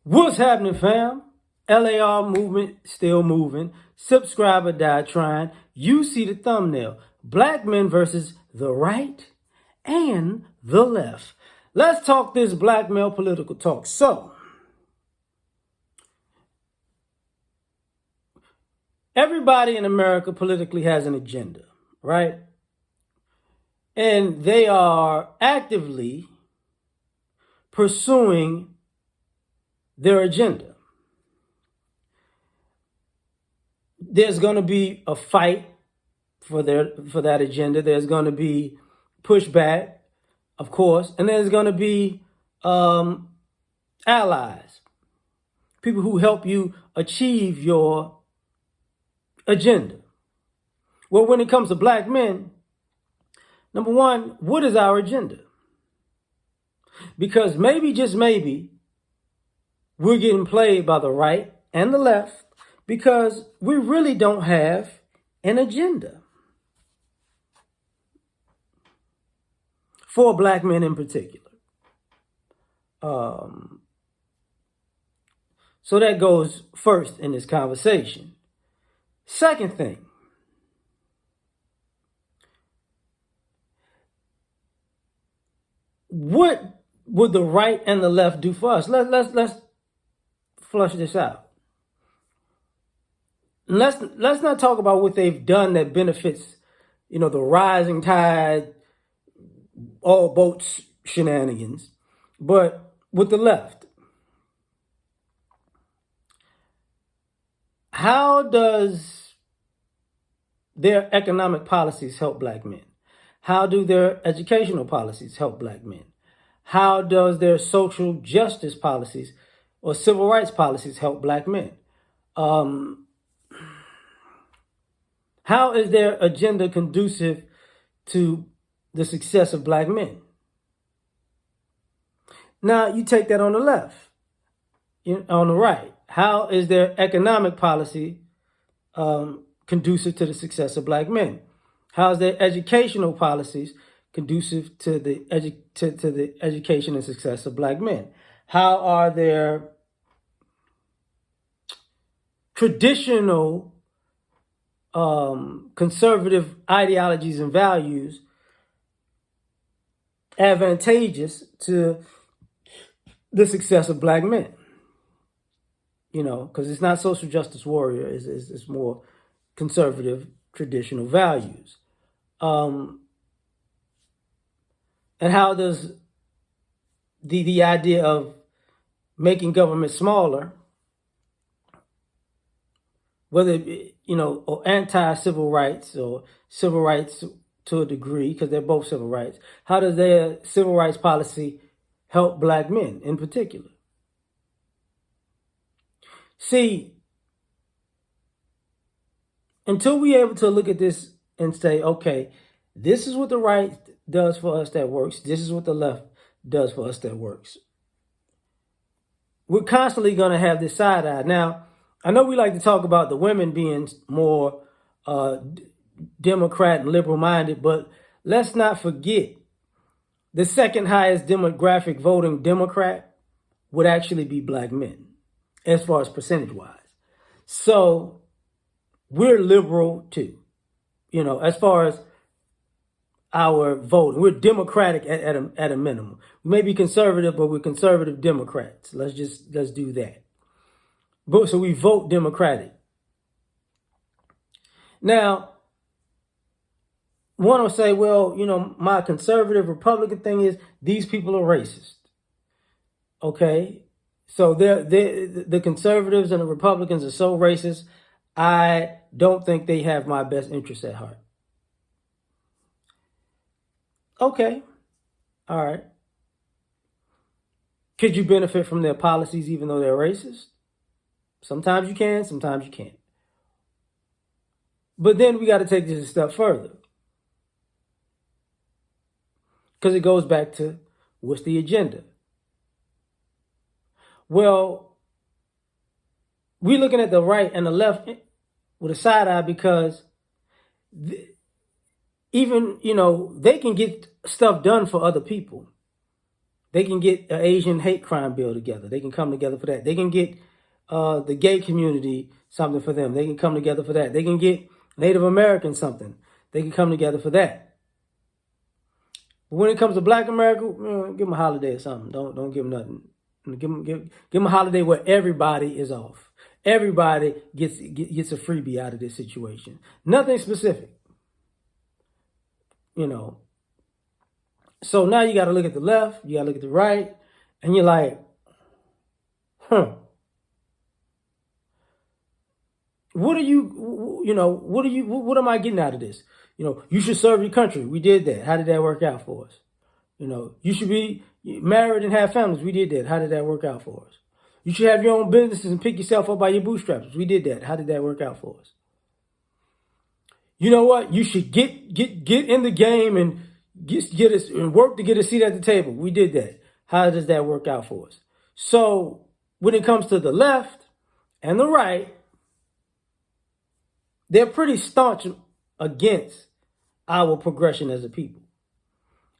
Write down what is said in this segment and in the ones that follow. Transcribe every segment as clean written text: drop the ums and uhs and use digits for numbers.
What's happening, fam? L.A.R. movement still moving. Subscriber died trying. You see the thumbnail. Black men versus the right and the left. Let's talk this black male political talk. So, everybody in America politically has an agenda, right? And they are actively pursuing their agenda. There's going to be a fight for that agenda. There's going to be pushback, of course, and there's going to be allies, people who help you achieve your agenda. Well, when it comes to black men, number one, what is our agenda? Because maybe, just maybe, we're getting played by the right and the left because we really don't have an agenda for black men in particular. So that goes first in this conversation. Second thing, what would the right and the left do for us? Let's flush this out. Let's not talk about what they've done that benefits, the rising tide, all boats shenanigans, but with the left. How does their economic policies help black men? How do their educational policies help black men? How does their social justice policies or civil rights policies help black men? How is their agenda conducive to the success of black men? Now, you take that on the left, on the right. How is their economic policy conducive to the success of black men? How is their educational policies conducive to the education and success of black men? How are their traditional conservative ideologies and values advantageous to the success of black men? Because it's not social justice warrior, it's more conservative traditional values. And how does the idea of making government smaller, whether or anti-civil rights or civil rights to a degree, because they're both civil rights, how does their civil rights policy help black men in particular? See, until we're able to look at this and say, okay, this is what the right does for us that works, this is what the left does for us that works, we're constantly going to have this side eye. Now, I know we like to talk about the women being more Democrat and liberal-minded, but let's not forget the second highest demographic voting Democrat would actually be black men, as far as percentage-wise. So we're liberal too, as far as our voting. We're Democratic at a minimum. We may be conservative, but we're conservative Democrats. Let's do that. So we vote Democratic. Now, one will say, well, my conservative Republican thing is these people are racist. Okay, so the conservatives and the Republicans are so racist, I don't think they have my best interests at heart. Okay, all right. Could you benefit from their policies even though they're racist? Sometimes you can, sometimes you can't. But then we got to take this a step further, because it goes back to what's the agenda? Well, we're looking at the right and the left with a side eye because even, they can get stuff done for other people. They can get an Asian hate crime bill together. They can come together for that. They can get the gay community something for them. They can come together for that. They can get Native Americans something. They can come together for that. But when it comes to Black America, give them a holiday or something. Don't give them nothing. Give them a holiday where everybody is off. Everybody gets a freebie out of this situation. Nothing specific. So now you got to look at the left, you got to look at the right, and you're like, what am I getting out of this? You should serve your country. We did that. How did that work out for us? You should be married and have families. We did that. How did that work out for us? You should have your own businesses and pick yourself up by your bootstraps. We did that. How did that work out for us? You know what? You should get in the game and get us and work to get a seat at the table. We did that. How does that work out for us? So when it comes to the left and the right, they're pretty staunch against our progression as a people.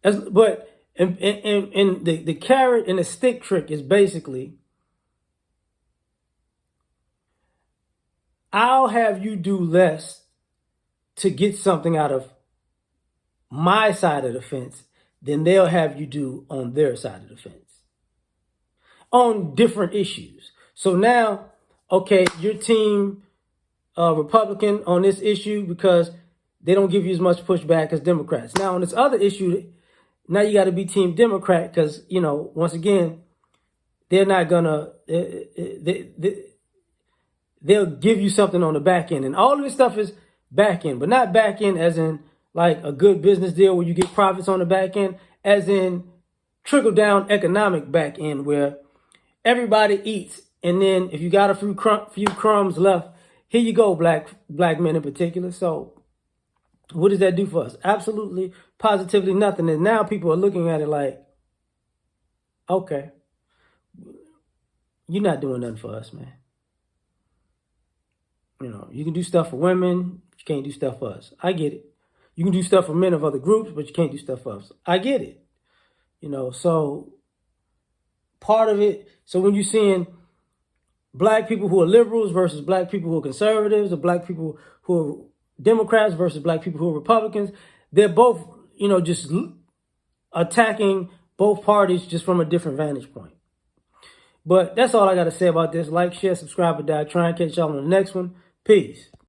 But the carrot and the stick trick is basically, I'll have you do less to get something out of my side of the fence than they'll have you do on their side of the fence on different issues. So now, okay, your team Republican on this issue because they don't give you as much pushback as Democrats. Now on this other issue, now you got to be team Democrat because, once again, they're not gonna, they'll give you something on the back end. And all of this stuff is back end, but not back end as in like a good business deal where you get profits on the back end, as in trickle down economic back end where everybody eats. And then if you got a few crumbs left, here you go, black men in particular. So what does that do for us? Absolutely, positively nothing. And now people are looking at it like, okay, you're not doing nothing for us, man. You can do stuff for women, but you can't do stuff for us. I get it. You can do stuff for men of other groups, but you can't do stuff for us. I get it. So part of it, so when you're seeing black people who are liberals versus black people who are conservatives, or black people who are Democrats versus black people who are Republicans, they're both, just attacking both parties just from a different vantage point. But that's all I got to say about this. Like, share, subscribe, or die. Try and catch y'all on the next one. Peace.